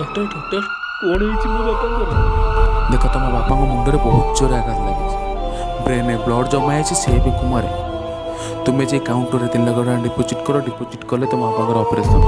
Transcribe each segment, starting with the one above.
doctor doctor कौन है मो बापा देख तुम बापा मुंडे बहुत जोर आघात लगे ब्रेन में ब्लड जमा है से भी कुमार तुम्हें जे काउंटर 3 लाख टका डिपोजिट कर डिपोजिट कले तुम बापा ऑपरेशन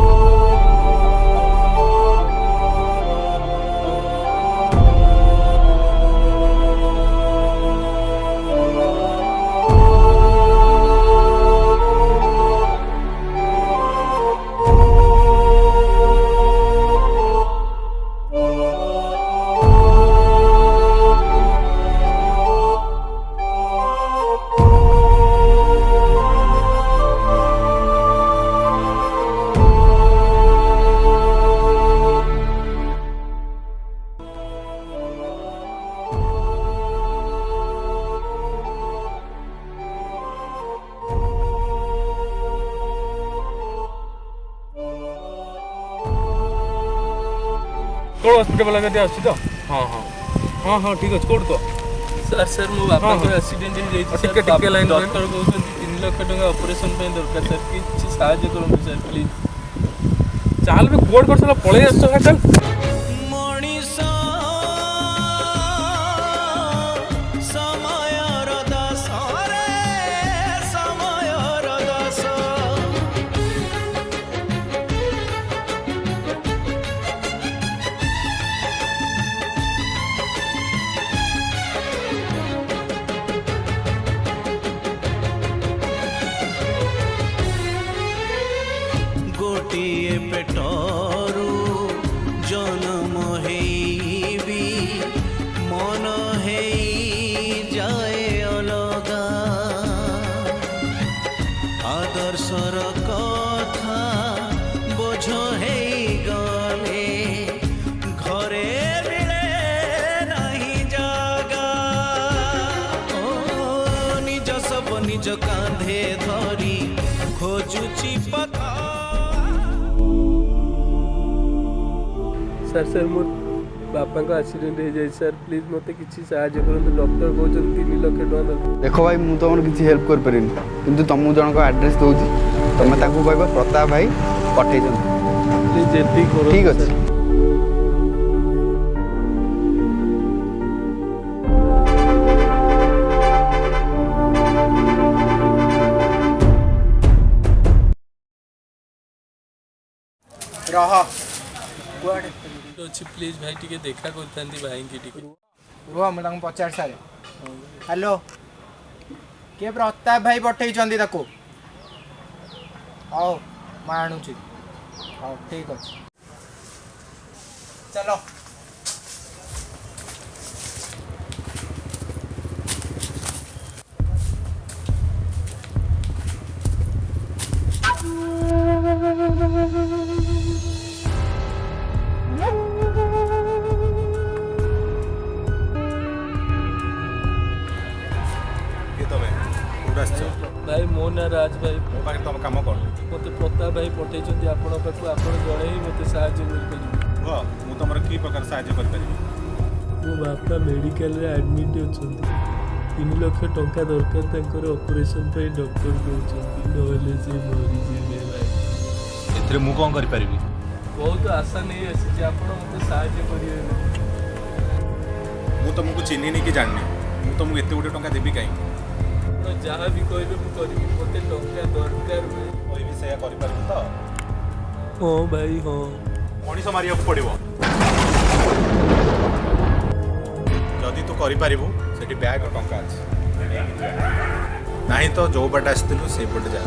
कौन हॉस्पिटल वाला कहते आसी तो हाँ हाँ हाँ हाँ ठीक अच्छे कौट तो सर मो बापा एक्सीडेंट टिके लाइन डॉक्टर कहते 3 लाख टका ऑपरेशन पे दरकार सर किसी साहाय्य करूँ सर प्लीज चाल भी कोड कर साला पळे आछो चल गोटिए पेटरू जन्म हेबी मन हे जाए अलगा आदर्शर कथा बोझ हे गले घरे मिले नहीं जागा निज सब निज कांधे धरी खोजुची पथा सर मोर बापा का एक्सीडेंट हो जाए सर प्लीज मत किसी साहाय्य करूँ डॉक्टर कहते 3 लाख टका देख भाई मुझे तुम किसी हेल्प कर पारि कि तुम जनक एड्रेस दूसरी तुम कह प्रताप भाई पठे ठीक अच्छे रह अच्छी प्लीज भाई टिके देखा करता भाई की टिके रुह मुझे पचार सारे हेलो किए प्रताप भाई पठे हौ मैं आणुची हौ ठीक अच्छे चलो भाई मो ना राज भाई तुम कम कौन मत प्रताप भाई पठे आपण जड़े ही मत साहय मुझे तुम कि प्रकार साहय कर मो बापा मेडिकल रे एडमिट अच्छा 3 लाख टका दरकार ऑपरेशन पे डॉक्टर कहते से मरीजे भाई ए कौन कर बहुत आशा नहीं आसी आप मत साहय करेंगे मुझे तुमको चिन्हनी कि जाननी मुझे तुमको एत गोटे टाँग देवी कहीं जहाँ भी कहबे मुझे मत टका दरकार कहबी से तो हाँ भाई हाँ मनीष मारिया पड़ो जदि तू कर बैग टंका अच्छे ना तो जो पटे आसलु से पटे जा